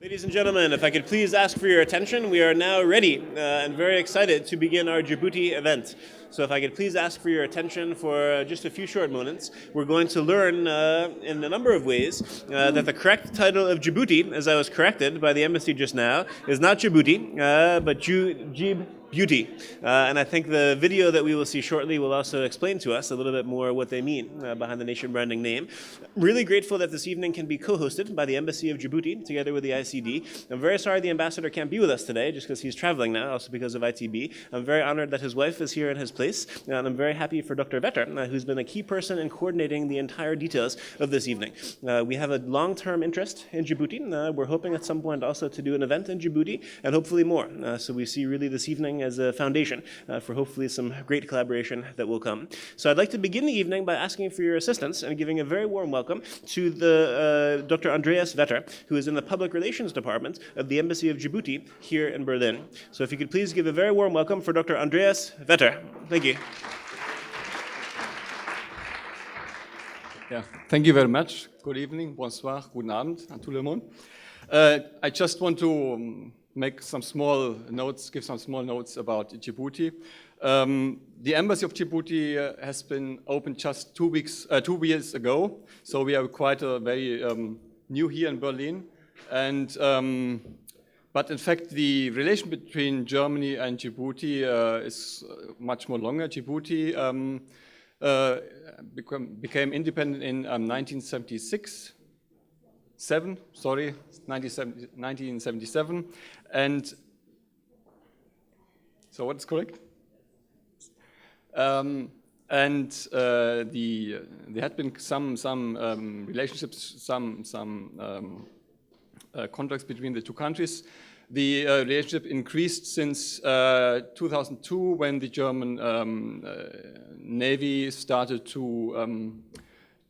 Ladies and gentlemen, if I could please ask for your attention, we are now ready and very excited to begin our Djibouti event. So if I could please ask for your attention for just a few short moments, we're going to learn in a number of ways that the correct title of Djibouti, as I was corrected by the embassy just now, is not Djibouti, but Djibouti. And I think the video that we will see shortly will also explain to us a little bit more what they mean behind the nation branding name. I'm really grateful that this evening can be co-hosted by the Embassy of Djibouti together with the ICD. I'm very sorry the ambassador can't be with us today just because he's traveling now, also because of ITB. I'm very honored that his wife is here in his place, and I'm very happy for Dr. Vetter, who's been a key person in coordinating the entire details of this evening. We have a long-term interest in Djibouti. We're hoping at some point also to do an event in Djibouti, and hopefully more. So we see really this evening as a foundation for hopefully some great collaboration that will come. So I'd like to begin the evening by asking for your assistance and giving a very warm welcome to the Dr. Andreas Vetter, who is in the Public Relations Department of the Embassy of Djibouti here in Berlin. So if you could please give a very warm welcome for Dr. Andreas Vetter. Thank you. Yeah, thank you very much. Good evening, bonsoir, guten Abend à tout le monde. I just want to make some small notes, give some small notes about Djibouti. The Embassy of Djibouti has been opened just 2 years ago, so we are quite very new here in Berlin. And but in fact, the relation between Germany and Djibouti is much more longer. Djibouti became independent in 1977, and so what's correct? There had been some relationships, some contracts between the two countries. The relationship increased since 2002, when the German Navy started to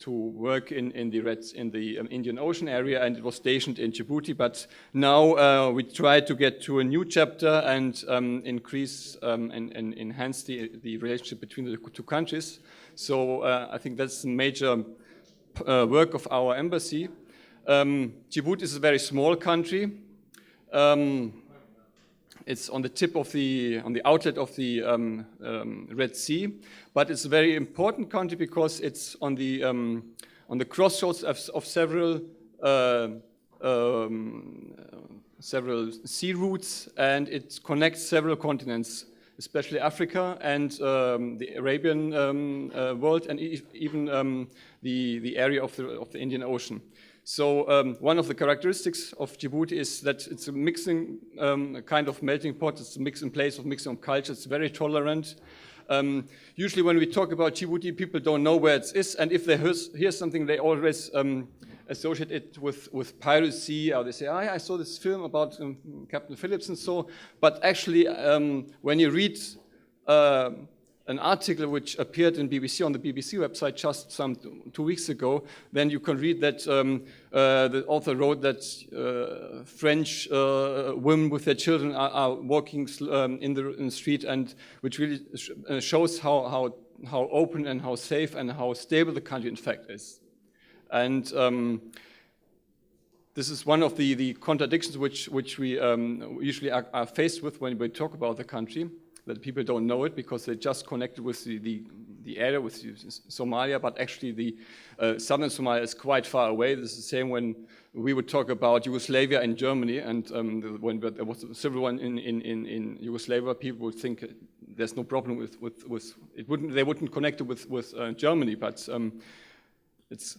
work in the Indian Ocean area, and it was stationed in Djibouti. But now we try to get to a new chapter and increase and enhance the relationship between the two countries. So I think that's a major work of our embassy. Djibouti is a very small country. It's on the tip of on the outlet of the Red Sea, but it's a very important country because it's on the crossroads of several sea routes, and it connects several continents, especially Africa and the Arabian world, and even the area of the Indian Ocean. So one of the characteristics of Djibouti is that it's a mixing kind of melting pot. It's a mixing place of mixing of cultures. It's very tolerant. Usually when we talk about Djibouti, people don't know where it is, and if they hear something, they always associate it with piracy, or they say, I saw this film about Captain Phillips and so. But actually, when you read an article which appeared on the BBC website just 2 weeks ago, then you can read that the author wrote that French women with their children are walking in the street, and which really shows how open and how safe and how stable the country in fact is. And this is one of the contradictions which we usually are faced with when we talk about the country, that people don't know it because they just connected with the area, with Somalia, but actually the southern Somalia is quite far away. This is the same when we would talk about Yugoslavia and Germany, and when there was a civil war in Yugoslavia, people would think there's no problem with it. They wouldn't connect it with Germany, but it's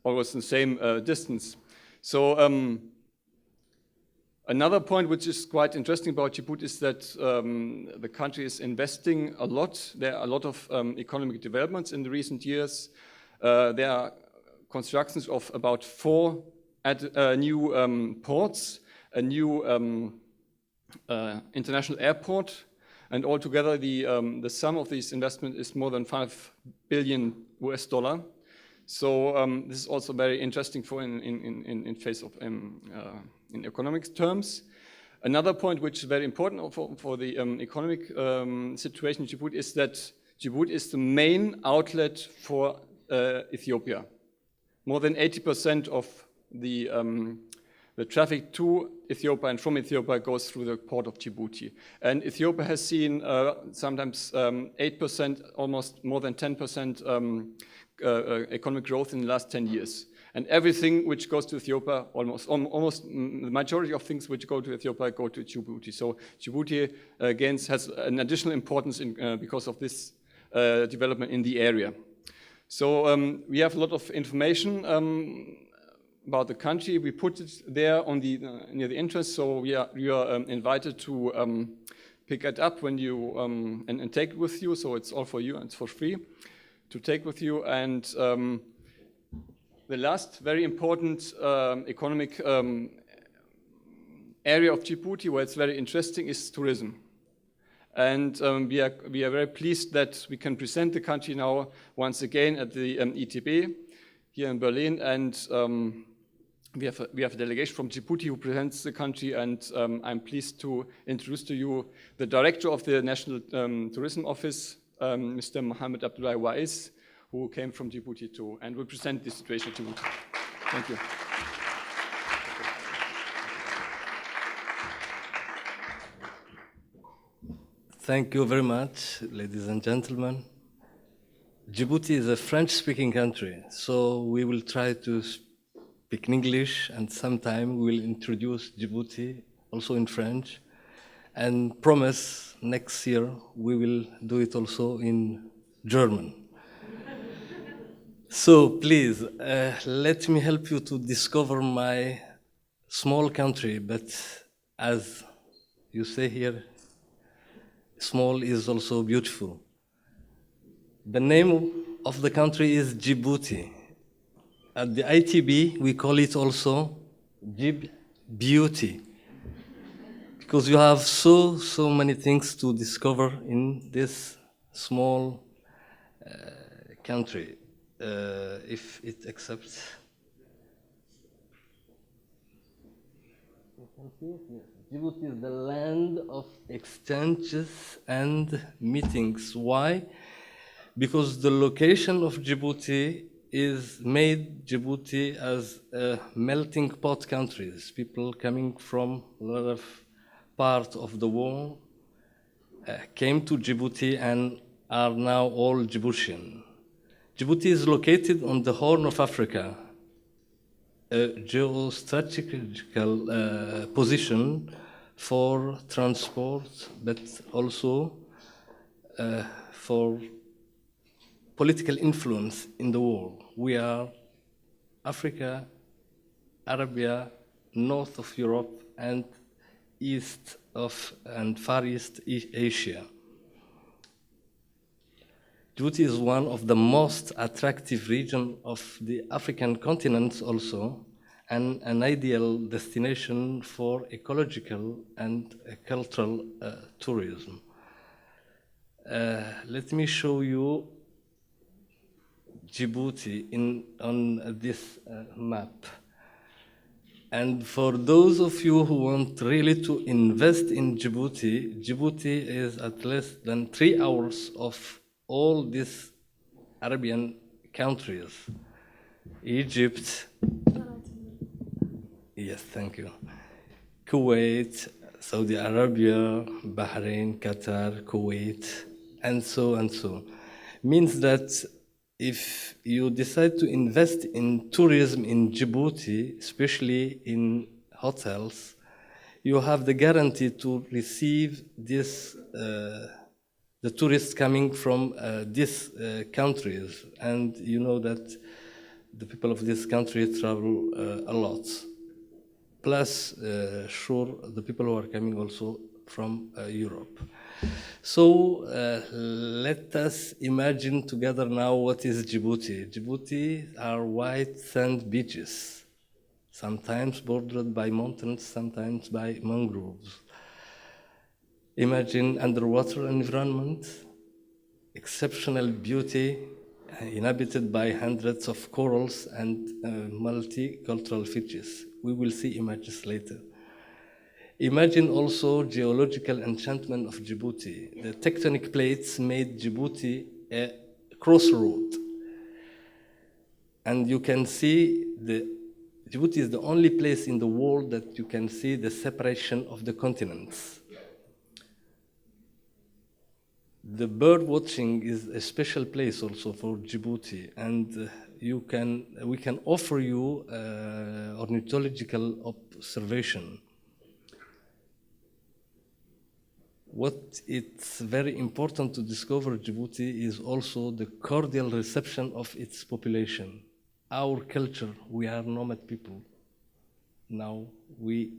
always the same distance. So another point which is quite interesting about Djibouti is that the country is investing a lot. There are a lot of economic developments in the recent years. There are constructions of about 4 new ports, a new international airport, and altogether the sum of this investment is more than $5 billion. So this is also very interesting for in face of in economic terms. Another point which is very important for the economic situation in Djibouti is that Djibouti is the main outlet for Ethiopia. More than 80% of the the traffic to Ethiopia and from Ethiopia goes through the port of Djibouti. And Ethiopia has seen sometimes 8%, almost more than 10% economic growth in the last 10 years. And everything which goes to Ethiopia, almost the majority of things which go to Ethiopia go to Djibouti. So Djibouti has an additional importance because of this development in the area. So we have a lot of information about the country. We put it there on the near the entrance. So you are invited to pick it up when you and take it with you. So it's all for you and it's for free to take with you. And the last very important economic area of Djibouti where it's very interesting is tourism. And we are very pleased that we can present the country now once again at the ETB here in Berlin. And we have a delegation from Djibouti who presents the country. And I'm pleased to introduce to you the director of the National Tourism Office, Mr. Mohamed Abdullahi Wais, who came from Djibouti too, and will present the situation of Djibouti. Thank you. Thank you very much, ladies and gentlemen. Djibouti is a French-speaking country, so we will try to speak in English, and sometime we will introduce Djibouti also in French, and promise next year we will do it also in German. So please, let me help you to discover my small country, but as you say here, small is also beautiful. The name of the country is Djibouti. At the ITB, we call it also Djibouti, because you have so many things to discover in this small country. If it accepts. Djibouti is the land of exchanges and meetings. Why? Because the location of Djibouti made Djibouti as a melting pot countries. People coming from a lot of parts of the world came to Djibouti and are now all Djiboutian. Djibouti is located on the Horn of Africa, a geostrategical position for transport, but also for political influence in the world. We are Africa, Arabia, north of Europe, and east of and Far East Asia. Djibouti is one of the most attractive regions of the African continent also, and an ideal destination for ecological and cultural tourism. Let me show you Djibouti on this map. And for those of you who want really to invest in Djibouti, Djibouti is at less than 3 hours of all these Arabian countries. Egypt, yes, thank you. Kuwait, Saudi Arabia, Bahrain, Qatar, Kuwait, and so and so. Means that if you decide to invest in tourism in Djibouti, especially in hotels, you have the guarantee to receive this the tourists coming from these countries. And you know that the people of this country travel a lot. Plus, sure, the people who are coming also from Europe. So let us imagine together now what is Djibouti. Djibouti are white sand beaches, sometimes bordered by mountains, sometimes by mangroves. Imagine underwater environment, exceptional beauty, inhabited by hundreds of corals and multicultural fishes. We will see images later. Imagine also geological enchantment of Djibouti. The tectonic plates made Djibouti a crossroad. And you can see the Djibouti is the only place in the world that you can see the separation of the continents. The bird watching is a special place also for Djibouti, and we can offer you ornithological observation. What it's very important to discover Djibouti is also the cordial reception of its population. Our culture, we are nomad people. Now we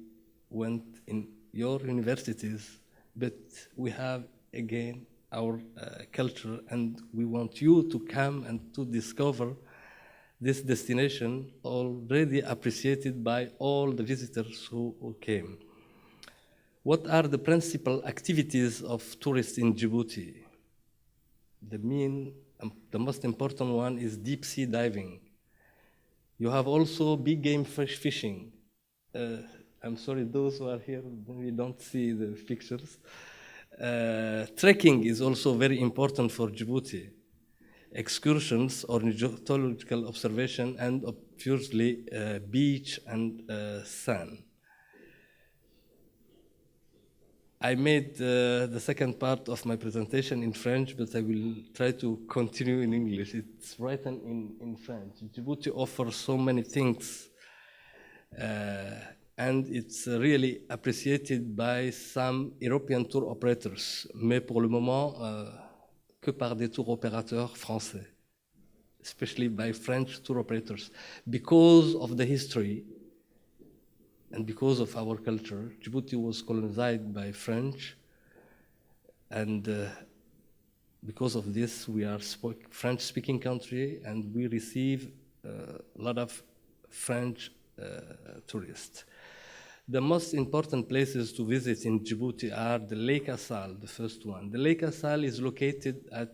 went in your universities, but we have again our culture, and we want you to come and to discover this destination already appreciated by all the visitors who came. What are the principal activities of tourists in Djibouti? The most important one is deep sea diving. You have also big game fishing. I'm sorry, those who are here, we don't see the pictures. Trekking is also very important for Djibouti. Excursions, ornithological observation, and obviously beach and sand. I made the second part of my presentation in French, but I will try to continue in English. It's written in French. Djibouti offers so many things, and it's really appreciated by some European tour operators, mais pour le moment, que par des tour opérateurs français, especially by French tour operators, because of the history. And because of our culture, Djibouti was colonized by French, and because of this, we are French-speaking country, and we receive a lot of French tourists. The most important places to visit in Djibouti are the Lake Assal, the first one. The Lake Assal is located at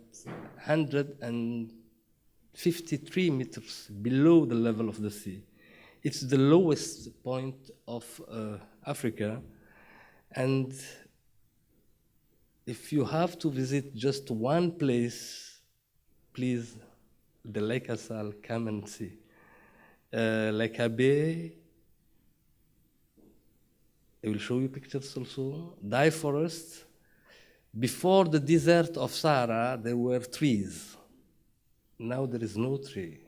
153 meters below the level of the sea. It's the lowest point of Africa, and if you have to visit just one place, please, the Lake Assal, come and see. Lake Abe, I will show you pictures also. Dye forest. Before the desert of Sahara, there were trees. Now there is no tree.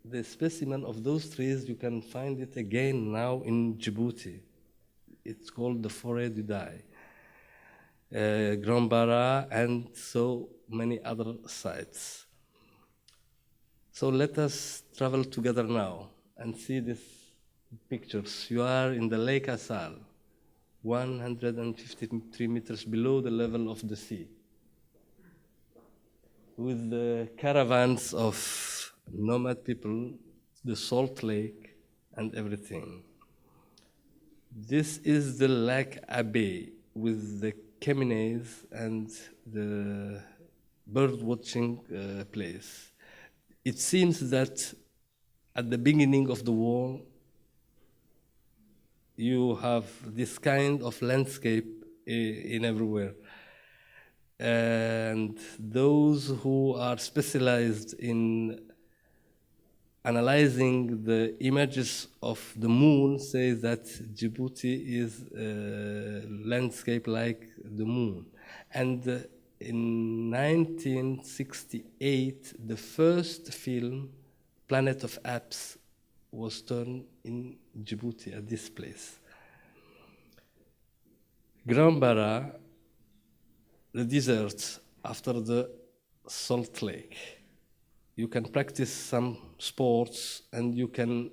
The specimen of those trees, you can find it again now in Djibouti. It's called the Forêt du Dye. Grand Bara, and so many other sites. So let us travel together now and see these pictures. You are in the Lake Assal, 153 meters below the level of the sea, with the caravans of nomad people, the salt lake, and everything. This is the Lake Abe with the cheminées and the bird watching place. It seems that at the beginning of the war, you have this kind of landscape in everywhere. And those who are specialized in analyzing the images of the moon say that Djibouti is a landscape like the moon. And in 1968, the first film, Planet of Apes, was turned in Djibouti at this place. Grand Bara, the desert after the salt lake. You can practice some sports, and you can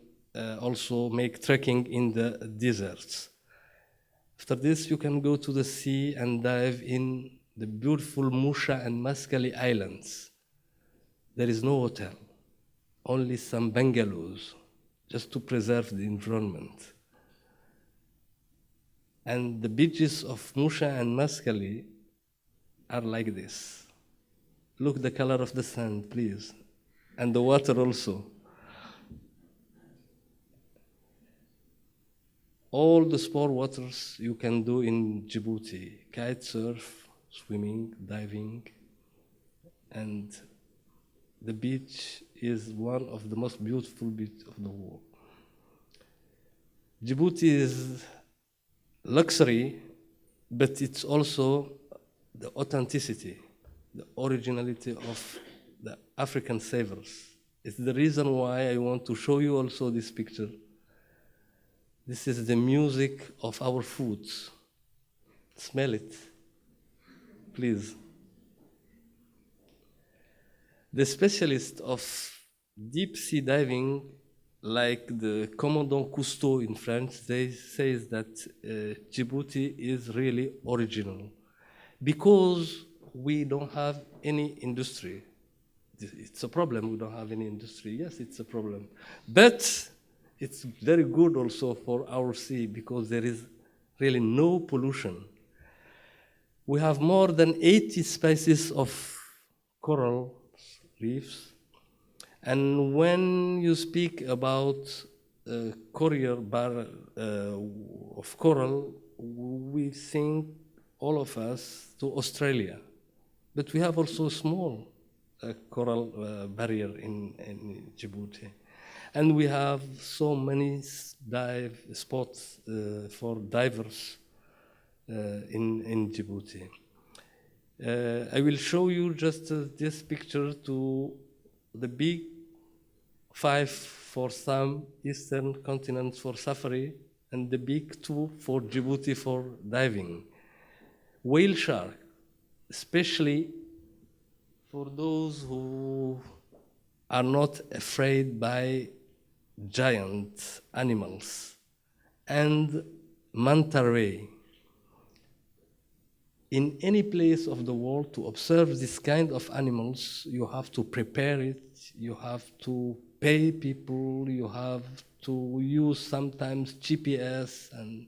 also make trekking in the deserts. After this, you can go to the sea and dive in the beautiful Musha and Maskali Islands. There is no hotel, only some bungalows, just to preserve the environment. And the beaches of Musha and Maskali are like this. Look the color of the sand, please. And the water also. All the sport waters you can do in Djibouti: kite surf, swimming, diving, and the beach is one of the most beautiful beaches of the world. Djibouti is luxury, but it's also the authenticity, the originality of the African savors. It's the reason why I want to show you also this picture. This is the music of our foods. Smell it, please. The specialists of deep sea diving, like the Commandant Cousteau in France, they say that Djibouti is really original because we don't have any industry. It's a problem, we don't have any industry. Yes, it's a problem. But it's very good also for our sea because there is really no pollution. We have more than 80 species of coral reefs. And when you speak about courier bar of coral, we think, all of us, to Australia. But we have also a small coral barrier in Djibouti. And we have so many dive spots for divers in Djibouti. I will show you just this picture to the big 5 for some eastern continents for safari, and the big 2 for Djibouti for diving. Whale shark, especially for those who are not afraid by giant animals, and manta ray. In any place of the world to observe this kind of animals, you have to prepare it, you have to pay people, you have to use sometimes GPS and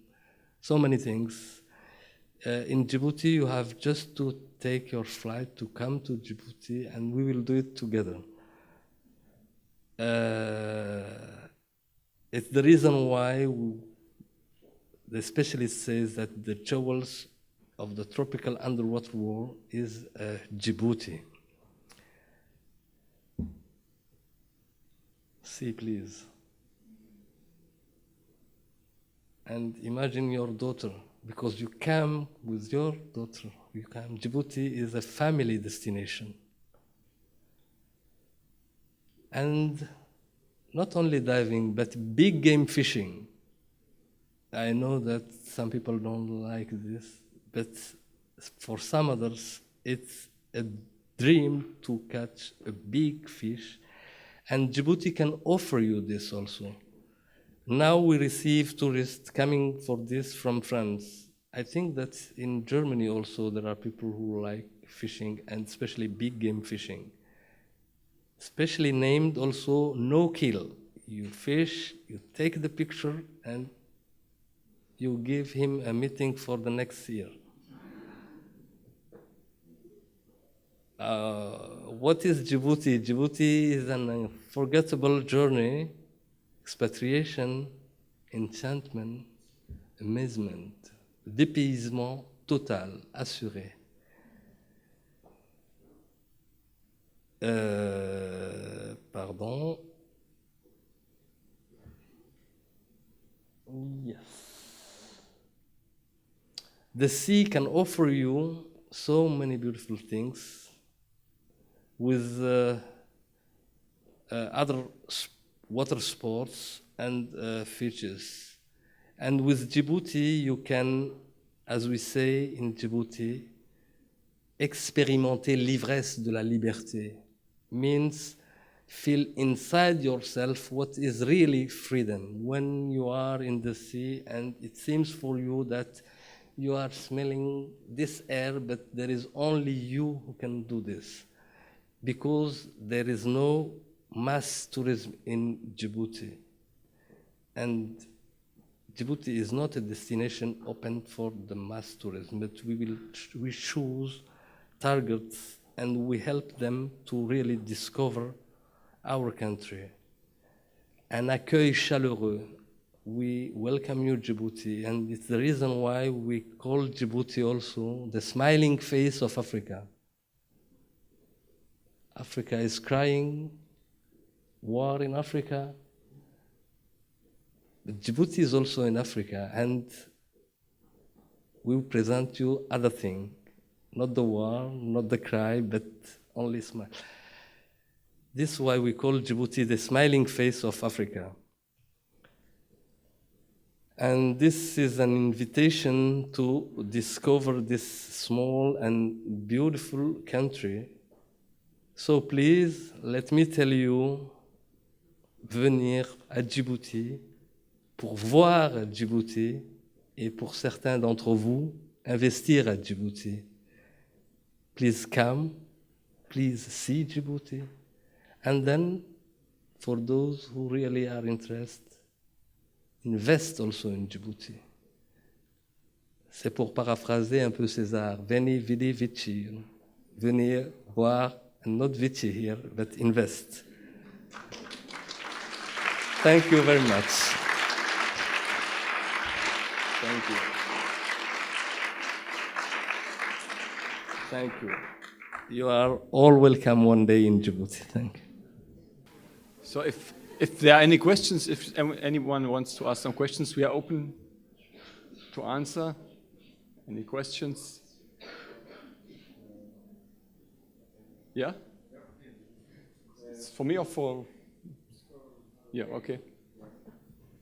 so many things. In Djibouti, you have just to take your flight to come to Djibouti, and we will do it together. It's the reason why the specialist says that the jewels of the tropical underwater world is Djibouti. See, please. And imagine your daughter, because you come with your daughter. You come. Djibouti is a family destination. And not only diving, but big game fishing. I know that some people don't like this, but for some others, it's a dream to catch a big fish, and Djibouti can offer you this also. Now we receive tourists coming for this from France. I think that in Germany also there are people who like fishing, and especially big game fishing. Especially named also no kill. You fish, you take the picture, and you give him a meeting for the next year. What is Djibouti? Djibouti is an unforgettable journey, expatriation, enchantment, amazement, dépaysement total, assuré. Pardon. Yes. The sea can offer you so many beautiful things with other water sports and fishes. And with Djibouti, you can, as we say in Djibouti, expérimenter l'ivresse de la liberté. Means feel inside yourself what is really freedom. When you are in the sea and it seems for you that you are smelling this air, but there is only you who can do this. Because there is no mass tourism in Djibouti. And Djibouti is not a destination open for the mass tourism, but we choose targets and we help them to really discover our country. An accueil chaleureux. We welcome you, Djibouti, and it's the reason why we call Djibouti also the smiling face of Africa. Africa is crying, war in Africa, But Djibouti is also in Africa, and we will present you other thing, not the war, not the cry, but only smile. This is why we call Djibouti the smiling face of Africa. And this is an invitation to discover this small and beautiful country. So please, let me tell you, venir à Djibouti pour voir Djibouti et pour certains d'entre vous, investir à Djibouti. Please come, please see Djibouti. And then, for those who really are interested, invest also in Djibouti. C'est pour paraphraser un peu César. Veni, vidi, vici. Venir, voir, and not vici here, but invest. Thank you very much. Thank you. Thank you. You are all welcome one day in Djibouti. Thank you. So if there are any questions, if anyone wants to ask some questions, we are open to answer. Any questions? Yeah? It's for me or for? Yeah, okay.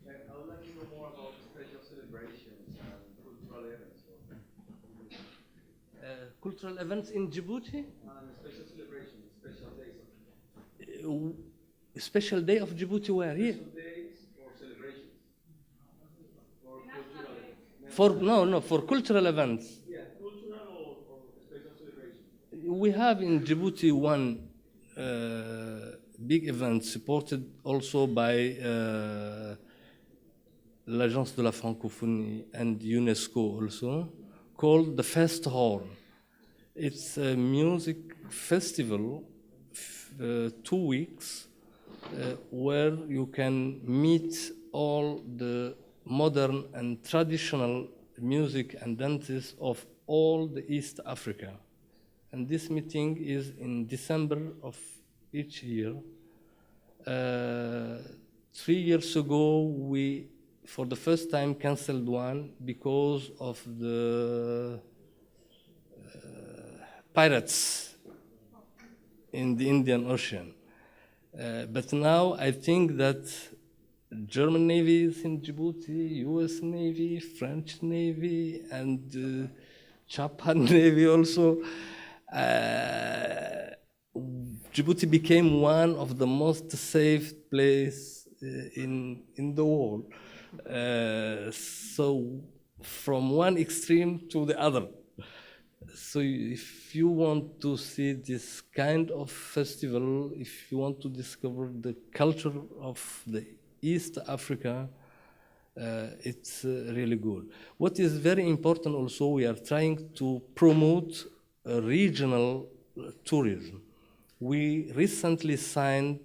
I would like to know more about special celebrations and cultural events. Cultural events in Djibouti? Special celebrations, special days. Special day of Djibouti where? Here? Special days or celebrations. Or cultural events. For cultural events. Yeah, cultural or special celebrations. We have in Djibouti one big event supported also by l'Agence de la Francophonie and UNESCO also, called the Fest Horn. It's a music festival, 2 weeks, where you can meet all the modern and traditional music and dances of all the East Africa. And this meeting is in December of each year. 3 years ago, we, for the first time, canceled one because of the pirates in the Indian Ocean. But now I think that German Navy is in Djibouti, US Navy, French Navy, and Japan Navy also. Djibouti became one of the most safe places in the world. So from one extreme to the other. So if you want to see this kind of festival, if you want to discover the culture of the East Africa, it's really good. What is very important also, we are trying to promote regional tourism. We recently signed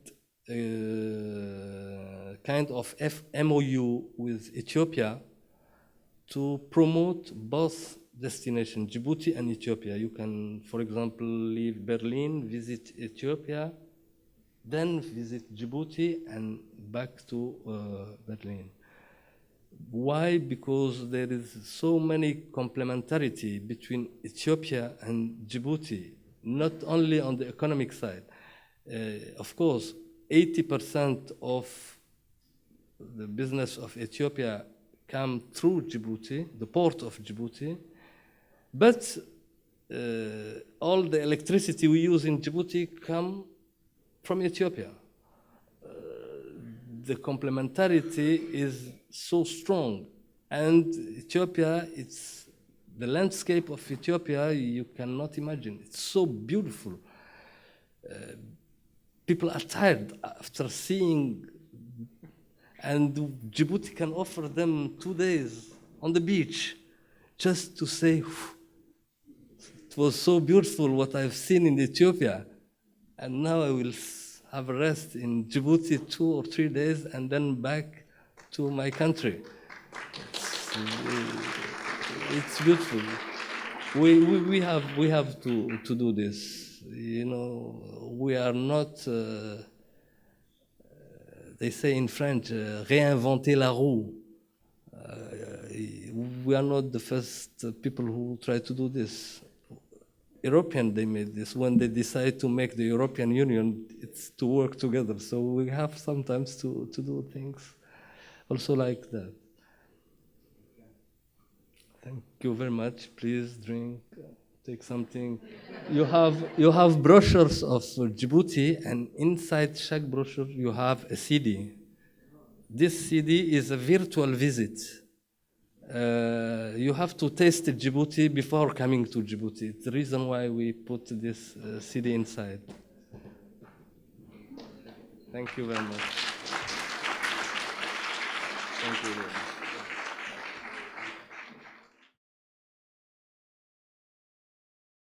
a kind of MOU with Ethiopia to promote both destinations, Djibouti and Ethiopia. You can, for example, leave Berlin, visit Ethiopia, then visit Djibouti and back to Berlin. Why? Because there is so many complementarity between Ethiopia and Djibouti, not only on the economic side. Of course, 80% of the business of Ethiopia come through Djibouti, the port of Djibouti, but all the electricity we use in Djibouti come from Ethiopia. The complementarity is so strong, and Ethiopia, it's the landscape of Ethiopia you cannot imagine. It's so beautiful. People are tired after seeing, and Djibouti can offer them 2 days on the beach just to say, it was so beautiful what I've seen in Ethiopia, and now I will have a rest in Djibouti 2 or 3 days and then back to my country. It's beautiful. We have to do this. You know, we are not they say in French, réinventer la roue. We are not the first people who try to do this. European, they made this. When they decide to make the European Union, it's to work together. So we have sometimes to do things also like that. Thank you very much. Please drink, take something. You have brochures of Djibouti, and inside chaque brochure you have a CD. This CD is a virtual visit. You have to taste Djibouti before coming to Djibouti. It's the reason why we put this CD inside. Thank you very much. Thank you.